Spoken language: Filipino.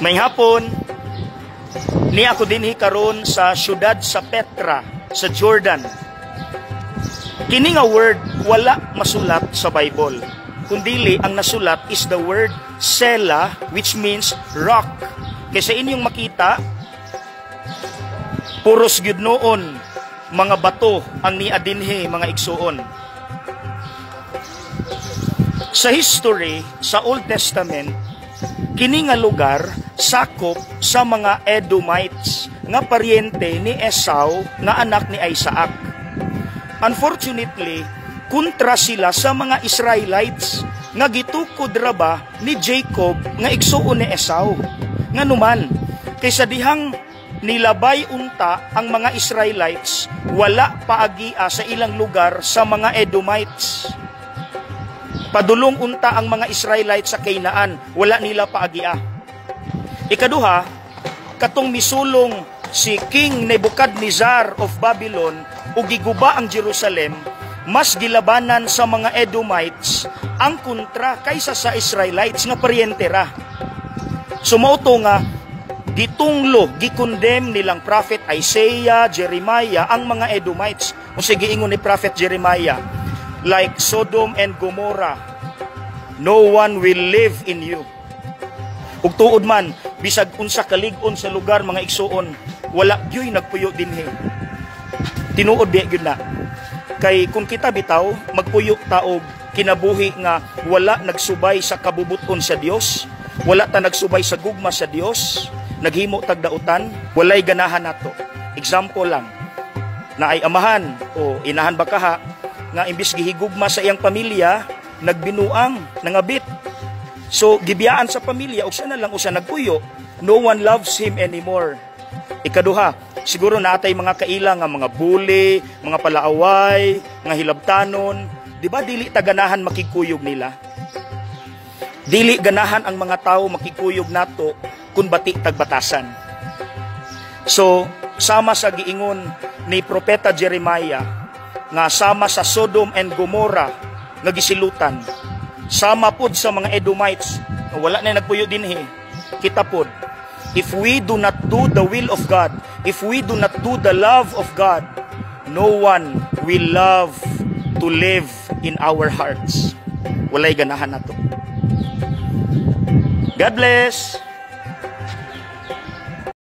May hapon, ni ako dinhi karon sa syudad sa Petra, sa Jordan. Kini nga word wala masulat sa Bible. Kundili ang nasulat is the word Sela, which means rock. Kaya sa inyong makita, puros gyud noon mga bato ang niadinhi mga igsuon. Sa history, sa Old Testament, kini nga lugar sakop sa mga Edomites nga paryente ni Esau nga anak ni Isaac. Unfortunately, kontra sila sa mga Israelites nga gitukod ra ba ni Jacob nga igsuon ni Esau. Nganuman, kaysa dihang nilabay unta ang mga Israelites, wala paagia sa ilang lugar sa mga Edomites. Padulong unta ang mga Israelites sa Canaan, wala nila paagia. Ikaduha, katong misulong si King Nebuchadnezzar of Babylon ug giguba ang Jerusalem, mas gilabanan sa mga Edomites ang kontra kaysa sa Israelites nga paryente ra. Sumauto nga gitunglo, gikondem nilang prophet Isaiah, Jeremiah ang mga Edomites. O sige ingon ni prophet Jeremiah, like Sodom and Gomorrah, no one will live in you. Ug tuod man, bisag unsa kalig-on sa lugar mga igsuon, wala gyoy nagpuyo dinhi. Tinuod biya gyud na. Kay kung kita bitaw, magpuyo taog kinabuhi nga wala nagsubay sa kabubuton sa Dios, wala ta nagsubay sa gugma sa Dios, naghimo tagdautan, walay ganahan nato. Example lang, na ay amahan o inahan bakaha nga imbis gihigugma sa iyang pamilya, nagbinuang, nangabit. So gibiyaan sa pamilya ug siya na lang usa nagpuyo, no one loves him anymore. Ikaduha, siguro natay mga kaila nga mga bully, mga palaaway, nga hilabtanon, di ba dili ta ganahan makikuyog nila? Dili ganahan ang mga tao makikuyog nato kun bati tagbatasan. So, sama sa giingon ni propeta Jeremiah nga sama sa Sodom and Gomorrah nga gisilutan, sama pod sa mga Edomites wala na nagpuyo dinhi, kita pod, if we do not do the will of God, if we do not do the love of God, no one will love to live in our hearts. Walay ganahan nato. God bless.